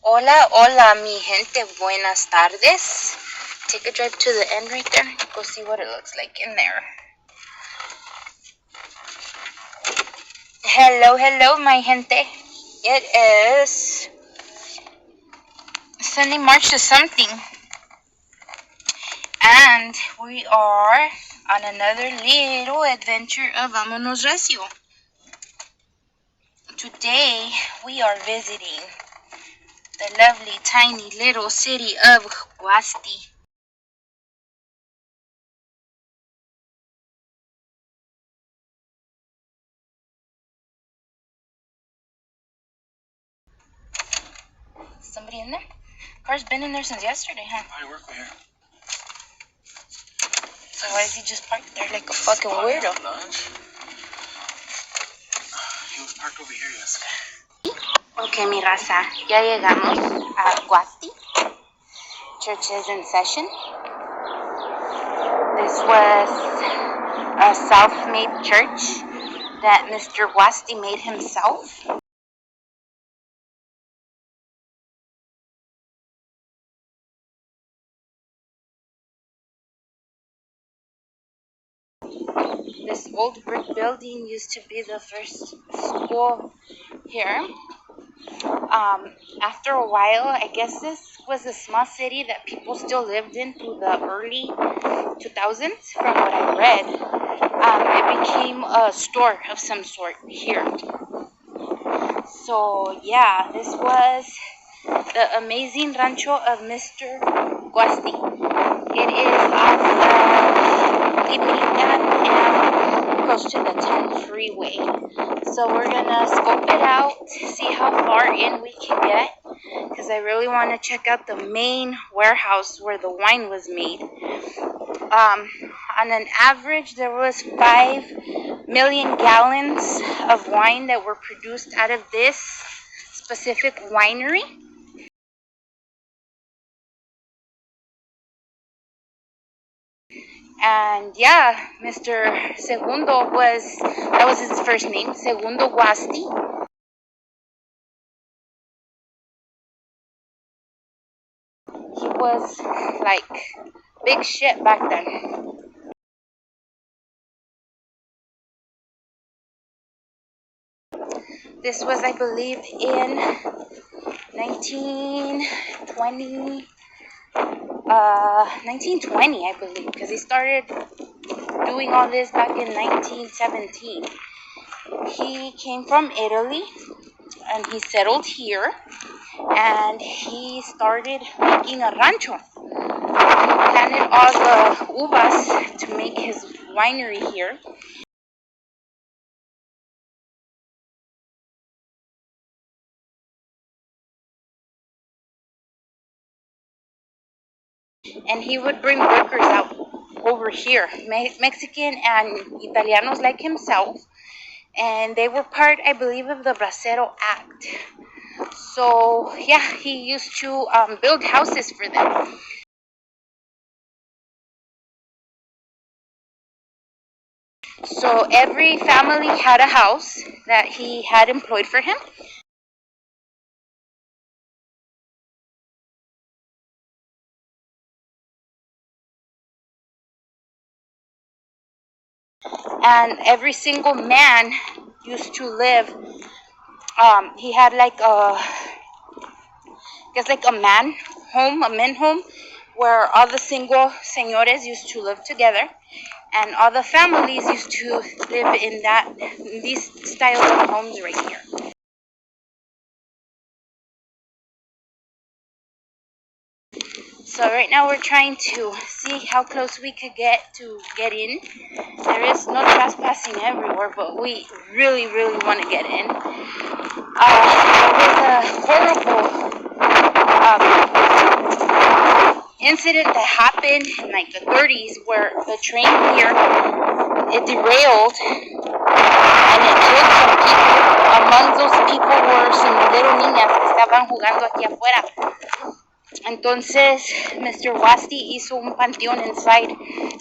Hola, hola, mi gente. Buenas tardes. Take a drive to the end right there. Go see what it looks like in there. Hello, hello, my gente. It is Sunday, March the something. And we are on another little adventure of Vámonos Recio. Today, we are visiting the lovely, tiny little city of Guasti. Somebody in there? Car's been in there since yesterday, huh? I work here. So why is he just parked there like a fucking weirdo? Lunch. He was parked over here yesterday. Okay, mi raza, ya llegamos a Guasti. Church is in session. This was a self-made church that Mr. Guasti made himself. This old brick building used to be the first school here. After a while, I guess this was a small city that people still lived in through the early 2000s, from what I read. It became a store of some sort here. So yeah, this was the amazing rancho of Mr. Guasti. It is off of Libertad and close to the 10 freeway. So we're gonna scope it out, see how far in we can get, because I really want to check out the main warehouse where the wine was made. On an average, there was 5 million gallons of wine that were produced out of this specific winery. And yeah, Mr. Segundo that was his first name, Segundo Guasti. He was like big shit back then. This was, I believe, in 1920, I believe, because he started doing all this back in 1917. He came from Italy, and he settled here, and he started making a rancho. He planted all the uvas to make his winery here. And he would bring workers out over here, Mexican and Italianos like himself, and they were part, I believe, of the Bracero Act. So yeah, he used to build houses for them. So every family had a house that he had employed for him. And every single man used to live, he had like a man home, a men home, where all the single señores used to live together, and all the families used to live in these style of homes right here. So right now we're trying to see how close we could get in. There is no trespassing everywhere, but we really, really want to get in. There was a horrible incident that happened in like the 30s where the train here, it derailed and it killed some people. Among those people were some little niñas que estaban jugando aquí afuera. Entonces, Mr. Guasti hizo un panteón inside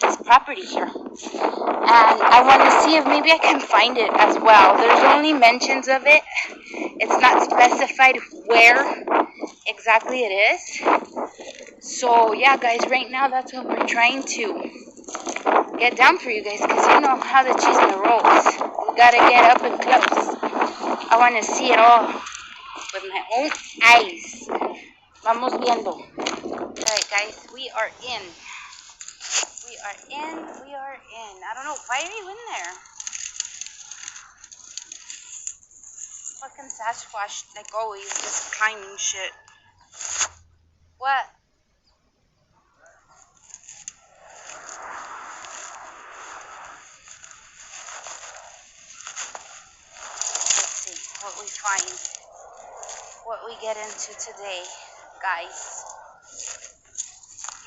his property here. And I want to see if maybe I can find it as well. There's only mentions of it. It's not specified where exactly it is. So yeah, guys, right now that's what we're trying to get down for you guys, because you know how the cheese and the rolls. We gotta get up and close. I want to see it all with my own eyes. Vamos viendo. Alright, guys, we are in. I don't know. Why are you in there? Fucking Sasquatch, like always, just climbing shit. What? Let's see what we find. What we get into today, guys.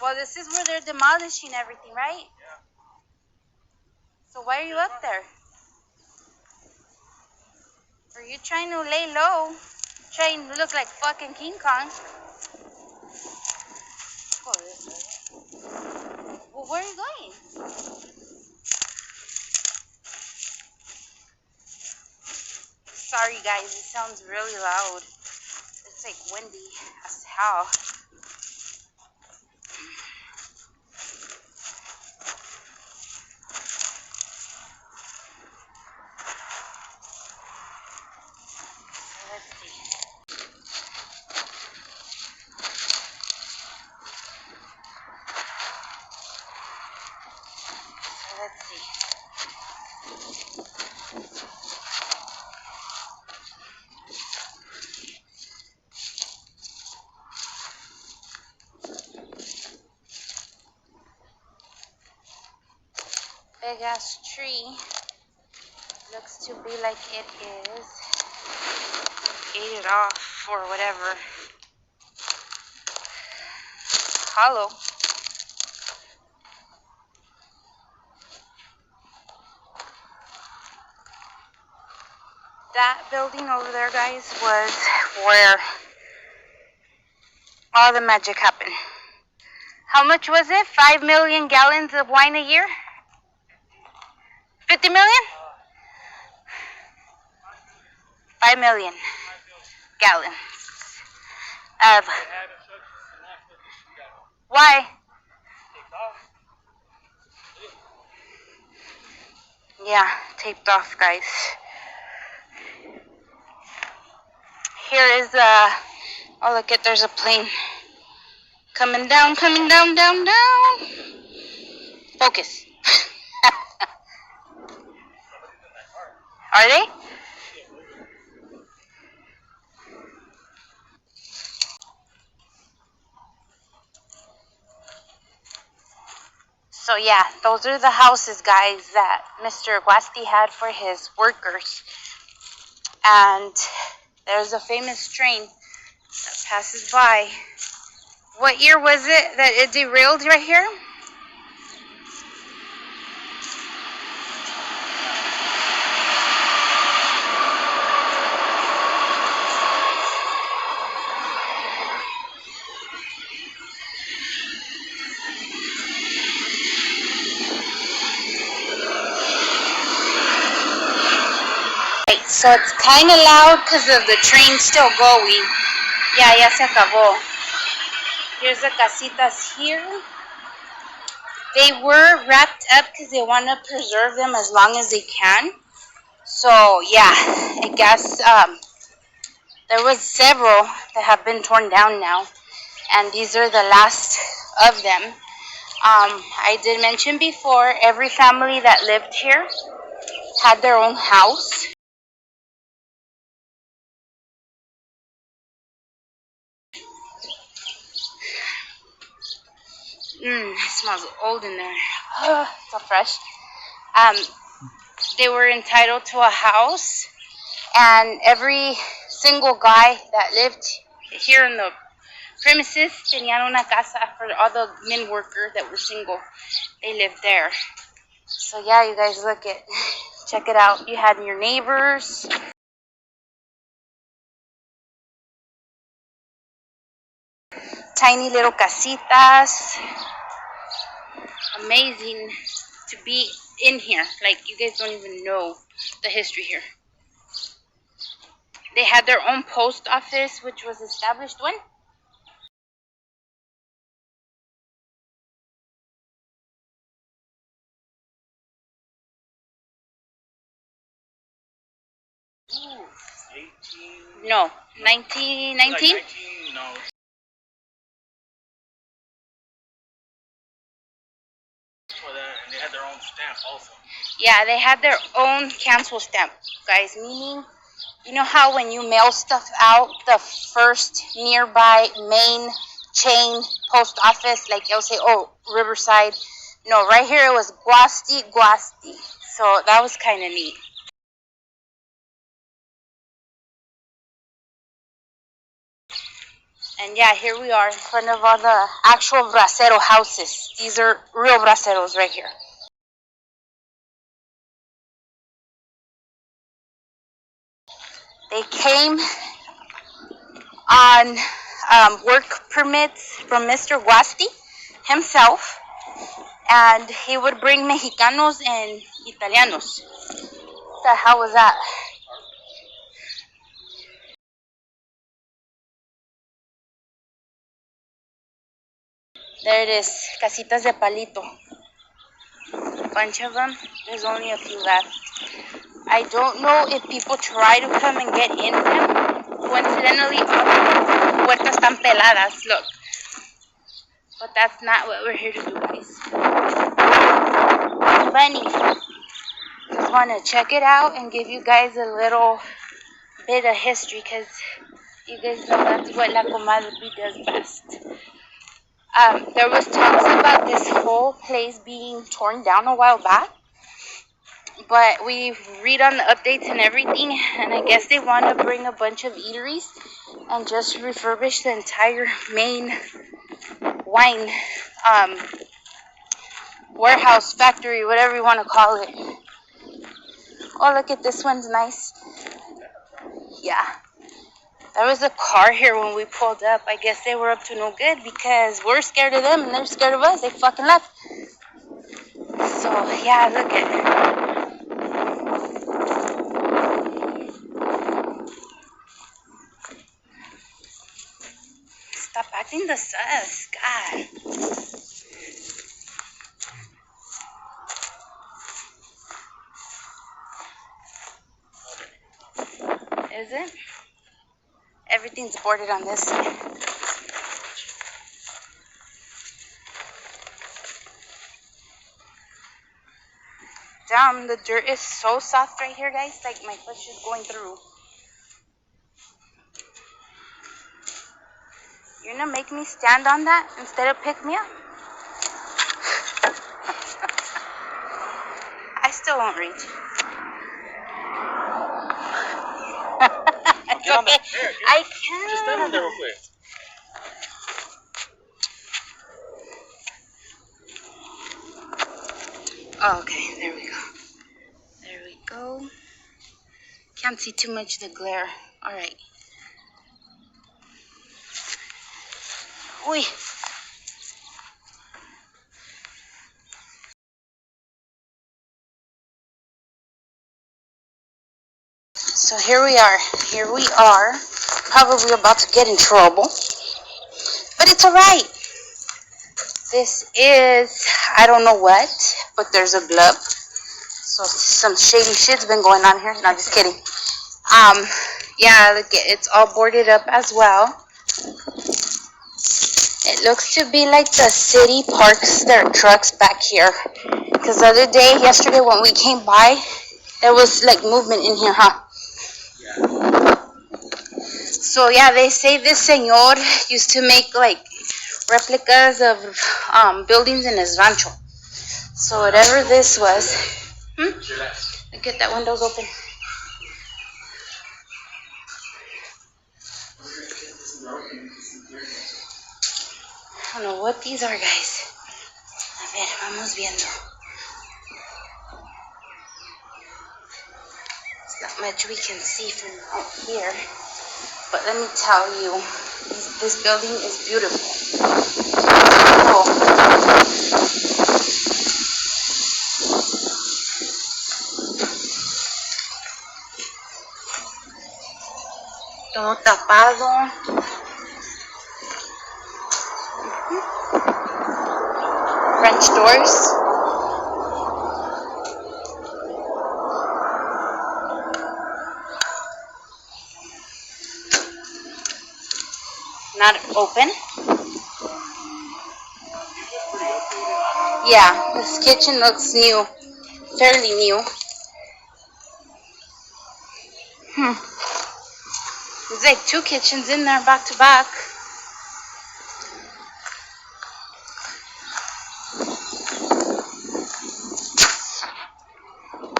Well, this is where they're demolishing everything, right? Yeah. So why are you up there? Are you trying to lay low? Trying to look like fucking King Kong? Go this way. Well, where are you going? Sorry, guys, it sounds really loud. It's like windy as hell. Let's see. Let's see. Big ass tree. Looks to be like it is. Ate it off or whatever. Hollow. That building over there, guys, was where all the magic happened. How much was it? 5 million gallons of wine a year? 50 million? 5 million gallons of. Why? Yeah, taped off, guys. Here is oh, look it, there's a plane coming down, down, down. Focus. Are they? So yeah, those are the houses, guys, that Mr. Guasti had for his workers. And there's a famous train that passes by. What year was it that it derailed right here? So it's kind of loud because of the train still going. Yeah, ya se acabó. Here's the Casitas here. They were wrapped up because they want to preserve them as long as they can. So yeah, I guess there was several that have been torn down now, and these are the last of them. I did mention before, every family that lived here had their own house. It smells old in there. Oh, it's so fresh. They were entitled to a house, and every single guy that lived here in the premises tenían una casa for all the men workers that were single. They lived there. So yeah, you guys look it. Check it out. You had your neighbors. Tiny little casitas. Amazing to be in here. Like, you guys don't even know the history here. They had their own post office, which was established when? Ooh, 18. No, 1919? Like 19, no. For that, and they had their own stamp also. Yeah, they had their own cancel stamp, guys. Meaning, you know how when you mail stuff out, the first nearby main chain post office, like it'll say, oh, Riverside. No, right here it was Guasti, Guasti. So that was kind of neat. And yeah, here we are in front of all the actual bracero houses. These are real braceros right here. They came on work permits from Mr. Guasti himself, and he would bring Mexicanos and Italianos. What the hell was that? There it is, Casitas de Palito. A bunch of them. There's only a few left. I don't know if people try to come and get in them. Coincidentally, all the puertas están peladas. Look. But that's not what we're here to do, guys. Funny. Just want to check it out and give you guys a little bit of history, because you guys know that's what La Comadre does best. There was talks about this whole place being torn down a while back, but we read on the updates and everything, and I guess they want to bring a bunch of eateries and just refurbish the entire main wine warehouse, factory, whatever you want to call it. Oh, look at this one's nice. Yeah. There was a car here when we pulled up. I guess they were up to no good because we're scared of them and they're scared of us. They fucking left. So, yeah, look at it. Stop acting the sus. God. Is it? Everything's boarded on this side. Damn, the dirt is so soft right here, guys. Like my foot's just going through. You're gonna make me stand on that instead of pick me up? I still won't reach. It's Get on okay. that chair. I can. Just stand on there real quick. Oh, okay, there we go. There we go. Can't see too much of the glare. All right. Uy. So here we are. Here we are. Probably about to get in trouble. But it's alright. This is, I don't know what, but there's a glove. So some shady shit's been going on here. No, just kidding. Yeah, look, it's all boarded up as well. It looks to be like the city parks their trucks back here. Because the other day, yesterday when we came by, there was like movement in here, huh? So yeah, they say this señor used to make like replicas of buildings in his rancho. So whatever this was, look at that window's open. I don't know what these are, guys. A ver, vamos viendo. There's not much we can see from out here. But let me tell you, this building is beautiful. Oh. Todo tapado. French doors. not open. Yeah, this kitchen looks new, fairly new. There's like 2 kitchens in there back to back.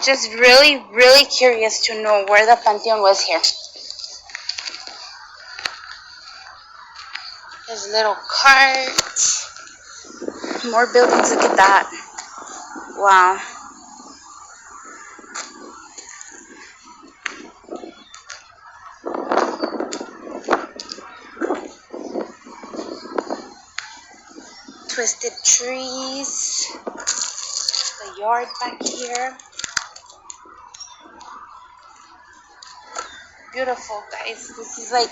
Just really, really curious to know where the Panteon was here. There's a little cart. More buildings, look at that. Wow. Twisted trees. The yard back here. Beautiful, guys. This is like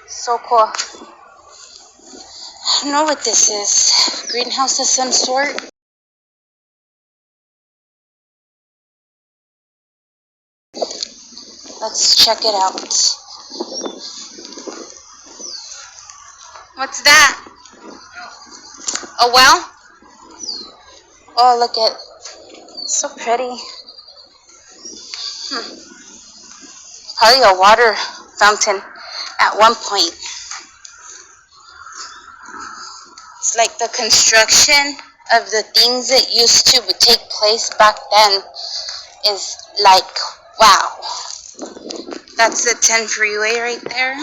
so cool. I don't know what this is. Greenhouse of some sort. Let's check it out. What's that? A well? Oh, look at, so pretty. Probably a water fountain at one point. It's like the construction of the things that used to take place back then is like, wow. That's the 10 freeway right there.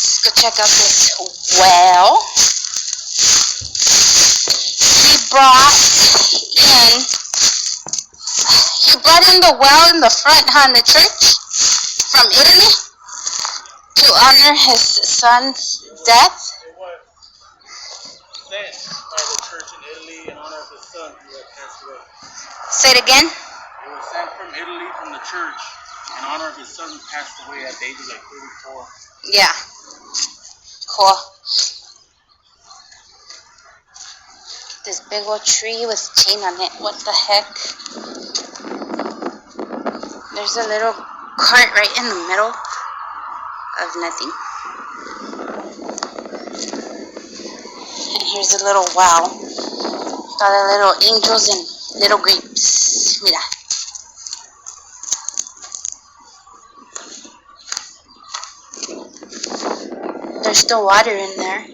Let's go check out this well. He brought in the well in the front, in the church from Italy to honor his son's death. It was sent by the church in Italy in honor of his son who had passed away. Say it again. It was sent from Italy from the church in honor of his son who passed away at the age of like 34. Yeah. Cool. This big old tree with a chain on it. What the heck? There's a little cart right in the middle of nothing. And here's a little wow. Got the little angels and little grapes. Mira. There's still water in there.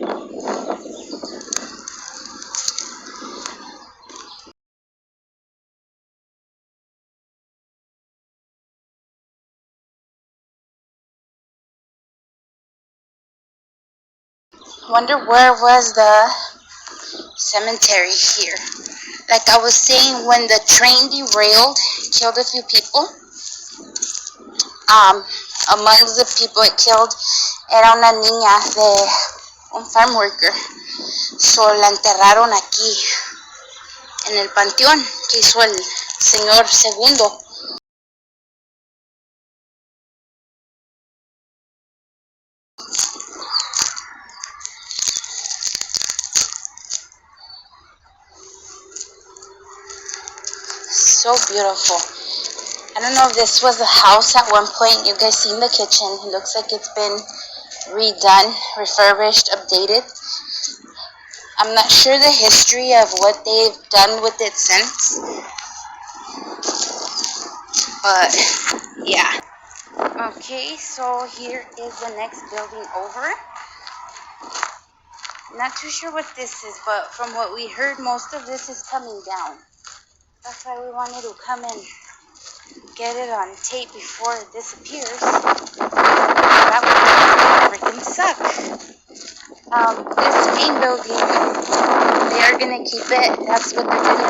Wonder where was the cemetery here. Like I was saying, when the train derailed, killed a few people. Amongst the people it killed era una niña de un farm worker. So la enterraron aquí en el panteón que hizo el señor Segundo. So beautiful. I don't know if this was a house at one point. You guys seen the kitchen. It looks like it's been redone, refurbished, updated. I'm not sure the history of what they've done with it since. But, yeah. Okay, so here is the next building over. Not too sure what this is, but from what we heard, most of this is coming down. That's why we wanted to come and get it on tape before it disappears. That would freaking suck. This main building, they are going to keep it. That's what they're going to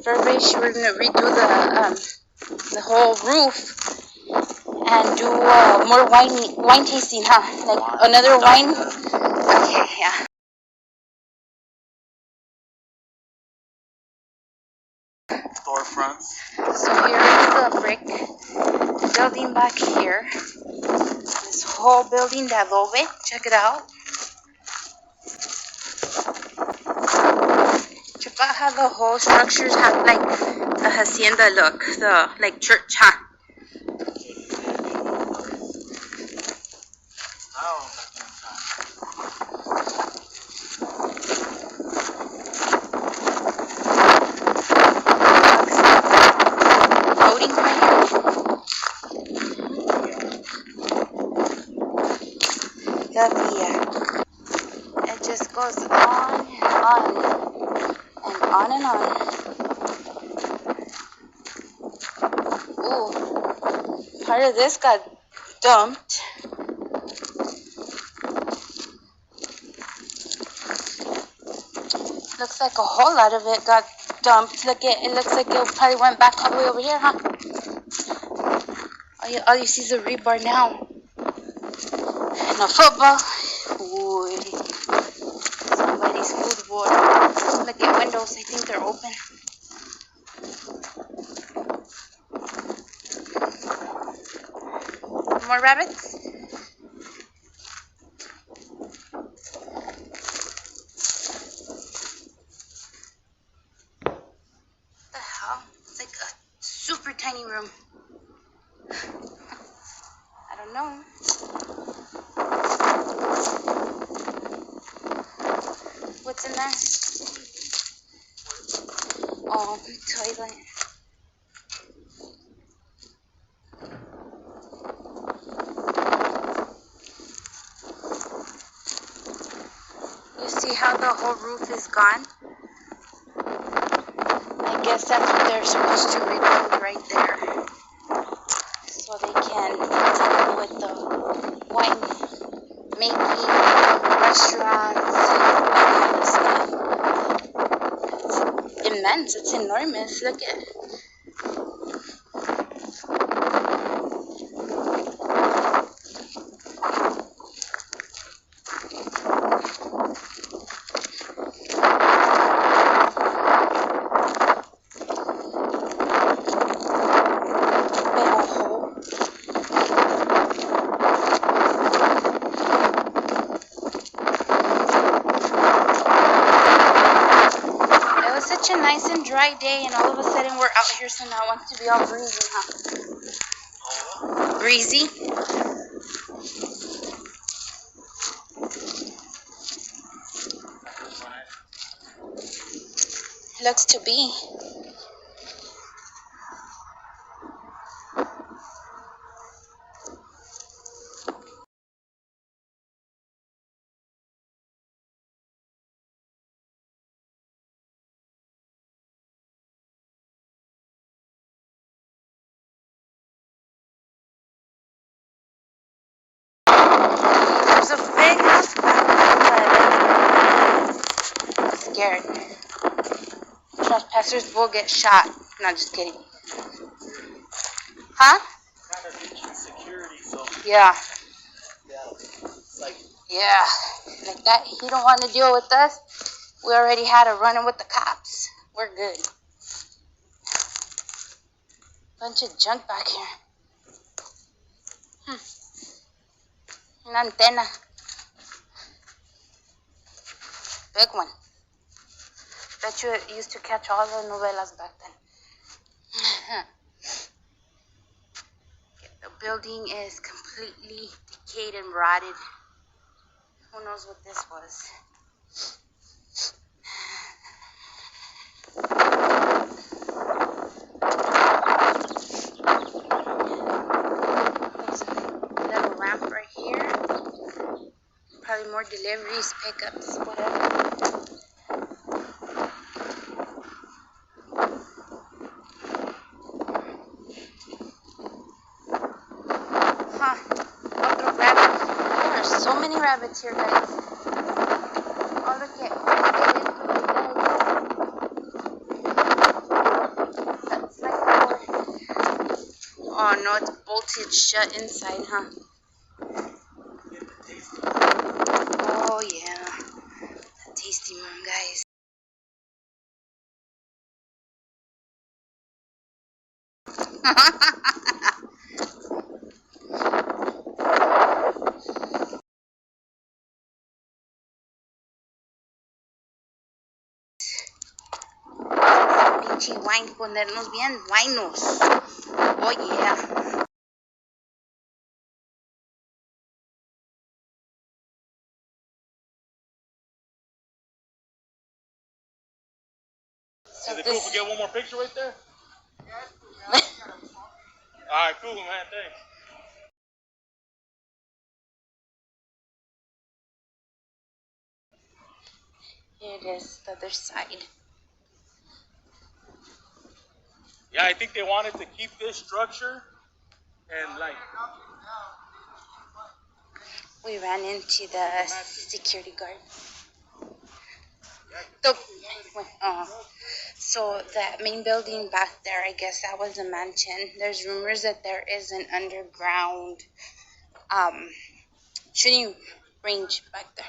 refurbish. We're going to redo the whole roof and do more wine tasting, huh? Like another wine? Okay, yeah. Storefronts. So here is the brick building back here. This whole building de adobe. Check it out. Check out. how the whole structures have like the hacienda look, the like church, huh? Floating right here. It just goes on and on and on and on. Ooh, part of this got dumped. Looks like a whole lot of it got dumped. Look, it looks like it probably went back all the way over here, huh? All you see is a rebar now. And a football. Ooh, somebody's food board. Look at windows. I think they're open. More rabbits? What the hell? It's like a super tiny room. I don't know. What's in there? Oh, toilet. You see how the whole roof is gone? I guess that's what they're supposed to rebuild right there. So they can continue with the wine making, restaurants, all kind of stuff. It's immense. It's enormous. Look at it. Such a nice and dry day, and all of a sudden we're out here, so now it wants to be all breezy, huh? Breezy? Looks to be. There's a big house back there. I'm scared. Trespassers will get shot. No, just kidding. Huh? Kind of reaching security, so Yeah. it's like Like that. He don't want to deal with us. We already had a run-in with the cops. We're good. Bunch of junk back here. An antenna. Big one. Bet you it used to catch all the novelas back then. The building is completely decayed and rotted. Who knows what this was? There's a little ramp right here. Probably more deliveries, pickups, whatever. Otro rabbit. There are so many rabbits here, guys. Oh, look at that's like a door. Oh no, it's bolted shut inside, huh? Oh yeah, the tasty room, guys. pinche wine, ponernos bien buenos. Oh yeah. So Is it cool if we get one more picture right there? Alright, cool, man. Thanks. Here it is, the other side. Yeah, I think they wanted to keep this structure and like. We ran into the security guard. The, so that main building back there, I guess that was a mansion. There's rumors that there is an underground shooting range back there.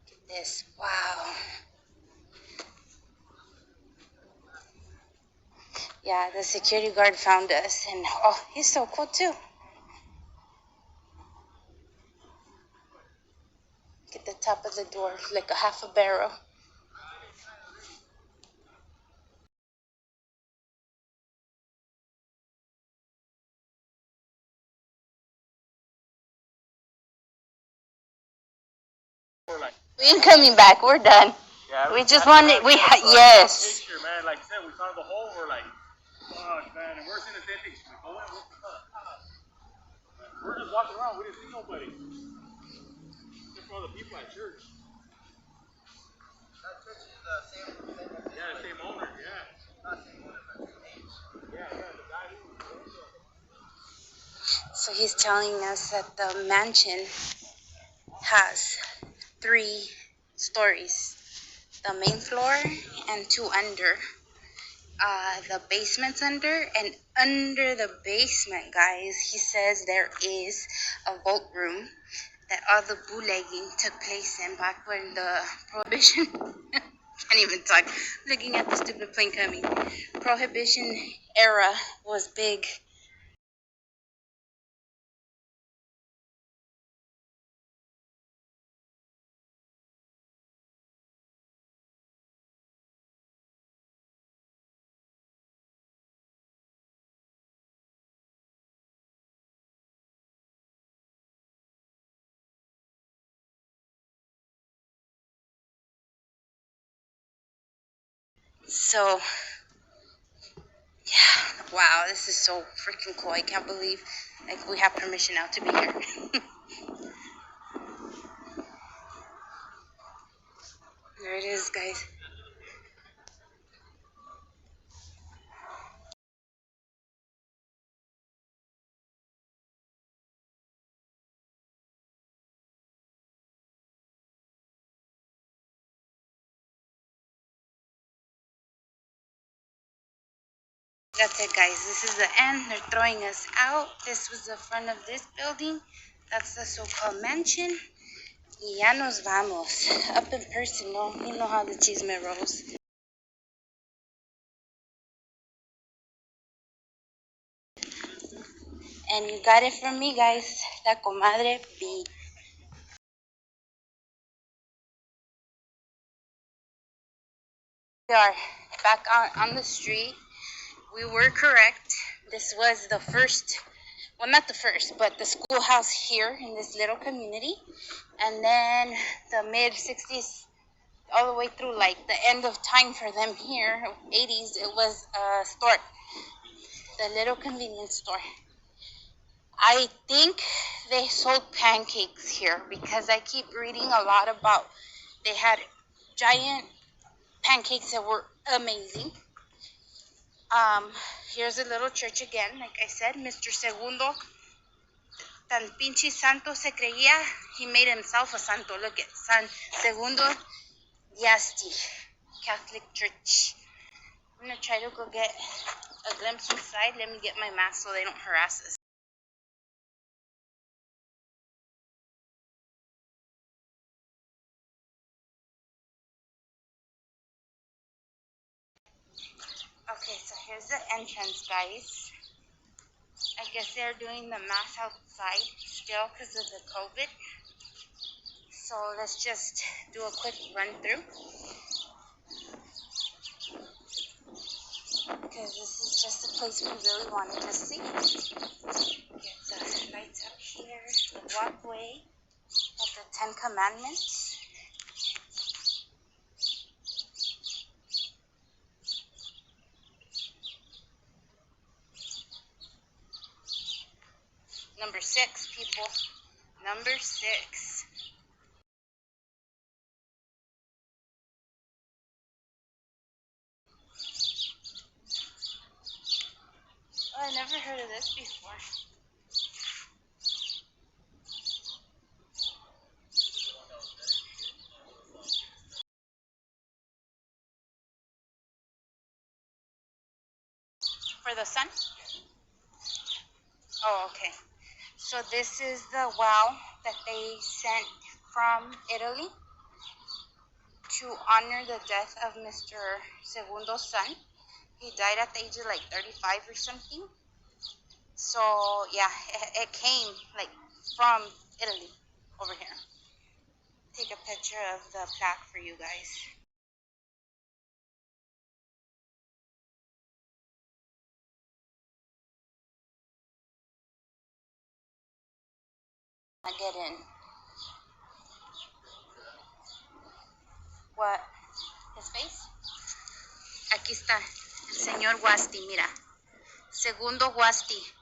Look at this, wow. Yeah, the security guard found us, and oh, he's so cool too. Look at the top of the door, like a half a barrel. We ain't coming back. We're done. Yeah, We just wanted. Yes. Picture, man. Like I said, we found the hole. We're like, fuck, man. And we're seeing the same thing. We're just walking around. We didn't see nobody. Except for all the people at church. That church is the same. Yeah, the same owner. Yeah. Not same owner, but same age. Yeah, the guy who. So he's telling us that the mansion has 3 stories. The main floor and 2 under. The basement's under, and under the basement, guys, he says there is a vault room that all the bootlegging took place in back when the prohibition can't even talk, looking at the stupid plane coming, prohibition era was big. So yeah, wow, this is so freaking cool. I can't believe like we have permission now to be here. There it is, guys. That's it, guys. This is the end. They're throwing us out. This was the front of this building. That's the so-called mansion. Y ya nos vamos. Up in person, no? You know how the chisme rolls. And you got it from me, guys. La comadre B. We are back on the street. We were correct. This was the first, well, not the first, but the schoolhouse here in this little community. And then the mid-60s, all the way through like the end of time for them here, 80s, it was a store, the little convenience store. I think they sold pancakes here because I keep reading a lot about they had giant pancakes that were amazing. Here's a little church again. Like I said, Mr. Segundo, tan pinche santo se creía, he made himself a santo. Look at San Segundo, Guasti, Catholic Church. I'm going to try to go get a glimpse inside. Let me get my mask so they don't harass us. Okay, so here's the entrance, guys. I guess they're doing the mass outside still because of the COVID. So let's just do a quick run through, because this is just a place we really wanted to see. Get the lights up here, the walkway of the 10 Commandments. Number 6, people. Number 6. Oh, I never heard of this before. For the sun? Oh, okay. So this is the well that they sent from Italy to honor the death of Mr. Segundo's son. He died at the age of like 35 or something. So yeah, it came like from Italy over here. Take a picture of the plaque for you guys. I get in. What? His face? Aquí está. El señor Guasti, mira. Segundo Guasti.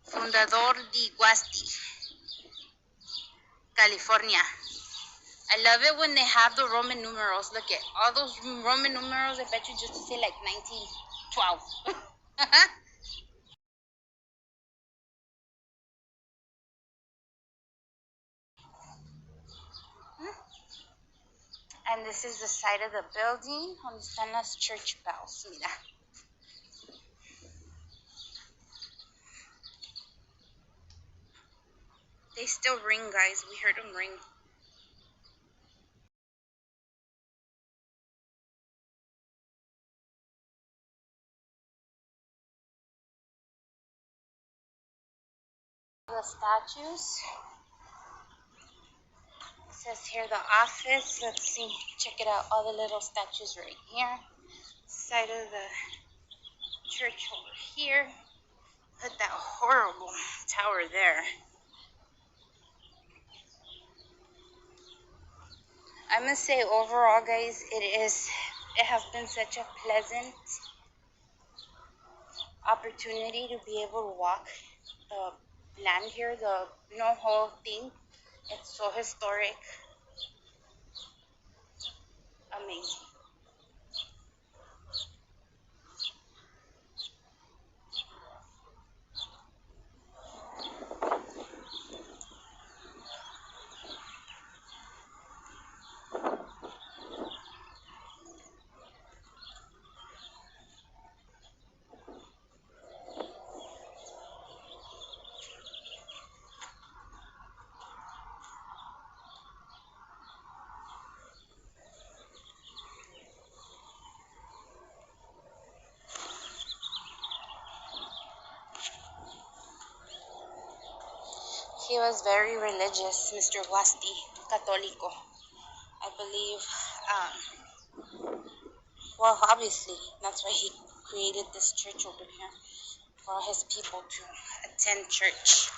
Fundador de Guasti, California. I love it when they have the Roman numerals. Look at all those Roman numerals. I bet you just to say like 1912. And this is the side of the building. Donde están las church bells. Mira. They still ring, guys. We heard them ring. The statues. It says here the office. Let's see. Check it out. All the little statues right here. Side of the church over here. Put that horrible tower there. I must say, overall, guys, it has been such a pleasant opportunity to be able to walk the land here, the whole thing. It's so historic, amazing. He was very religious, Mr. Guasti, Católico. I believe, well, obviously, that's why he created this church over here, for all his people to attend church.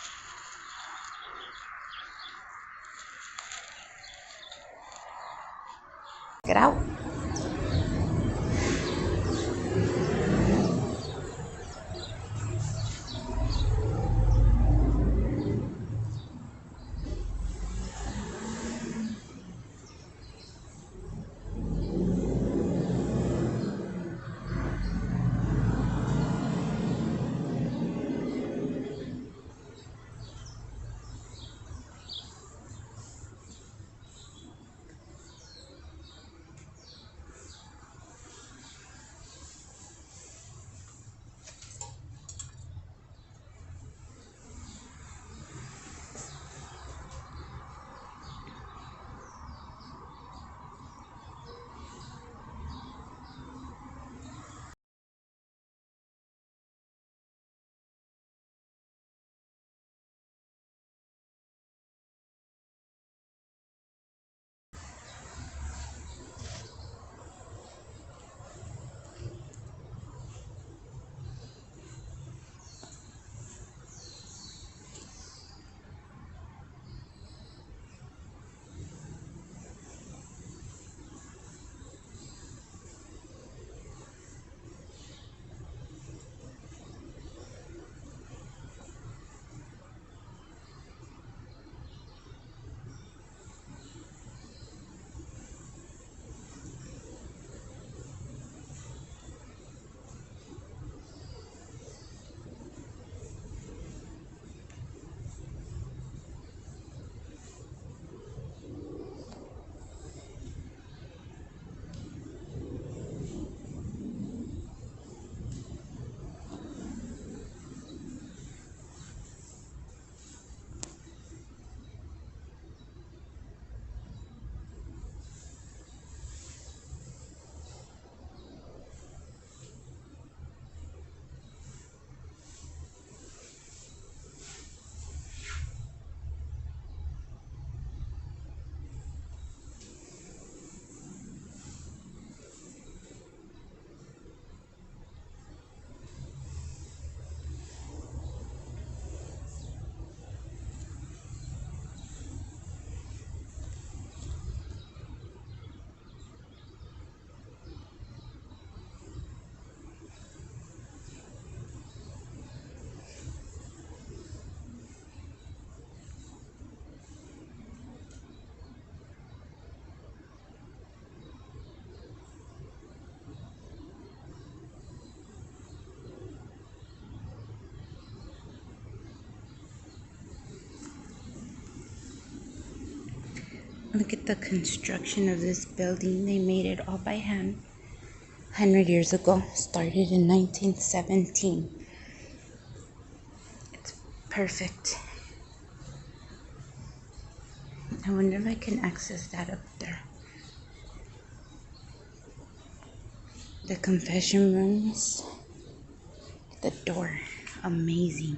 Get out. Look at the construction of this building. They made it all by hand 100 years ago. Started in 1917. It's perfect. I wonder if I can access that up there. The confession rooms. The door. Amazing.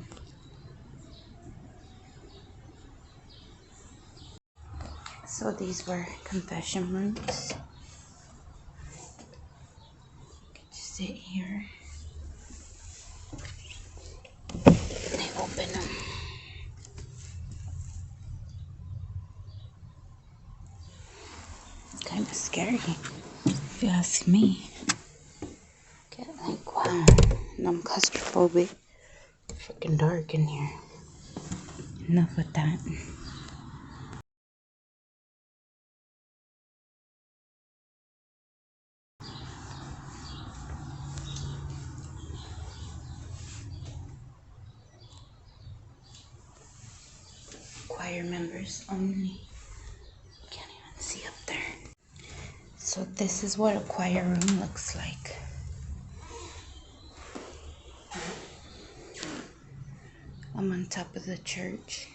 So these were confession rooms. You could just sit here. They open them. It's kind of scary, if you ask me. Get like, wow, and I'm claustrophobic. Freaking dark in here. Enough with that. Choir members only. Can't even see up there. So this is what a choir room looks like. I'm on top of the church.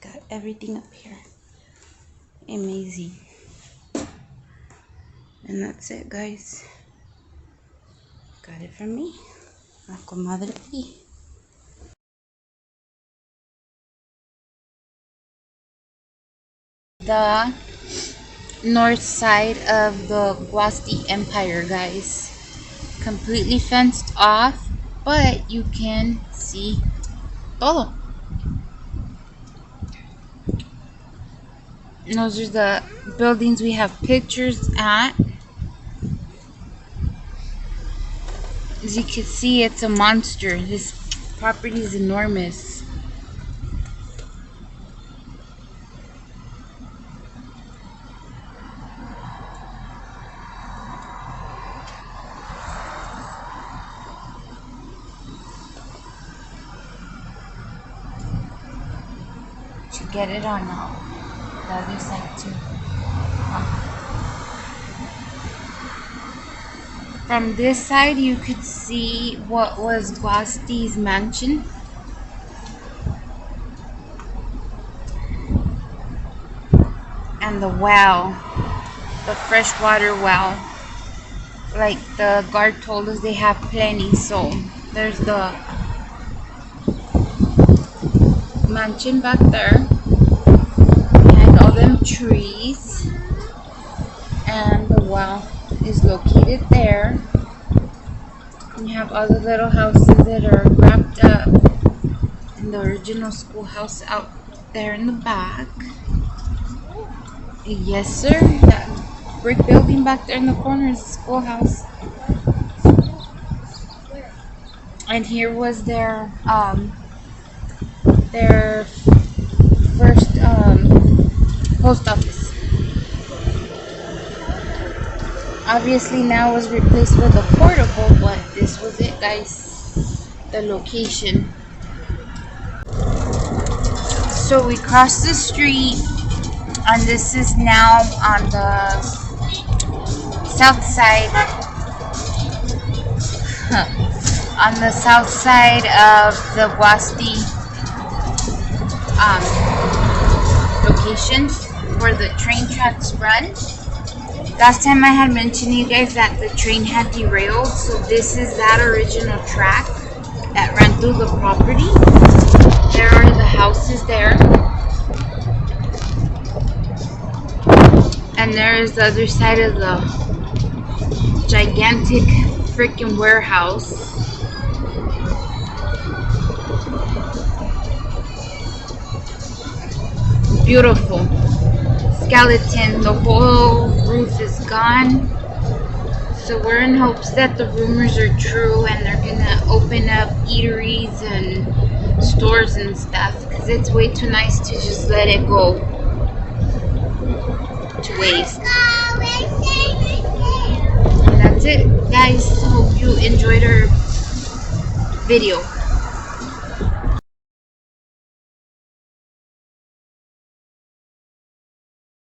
Got everything up here. Amazing. And that's it, guys. Got it from me. La comadre P. The north side of the Guasti Empire, guys. Completely fenced off, but you can see todo. And those are the buildings we have pictures at. As you can see, it's a monster. This property is enormous. To get it on the other side too. From this side, you could see what was Guasti's mansion. And the well, the freshwater well. Like the guard told us, they have plenty. So there's the mansion back there. Behind all them trees. And the well is located there. And you have all the little houses that are wrapped up in the original schoolhouse out there in the back. Yes, sir. That brick building back there in the corner is the schoolhouse. And here was their first post office. Obviously now it was replaced with a portable, but this was it, guys. The location. So we crossed the street, and this is now on the south side. On the south side of the Guasti location where the train tracks run. Last time I had mentioned to you guys that the train had derailed, so this is that original track that ran through the property. There are the houses there. And there is the other side of the gigantic freaking warehouse. Beautiful. Skeleton. The whole roof is gone. So we're in hopes that the rumors are true and they're gonna open up eateries and stores and stuff, because it's way too nice to just let it go to waste. it, guys. Hope you enjoyed our video.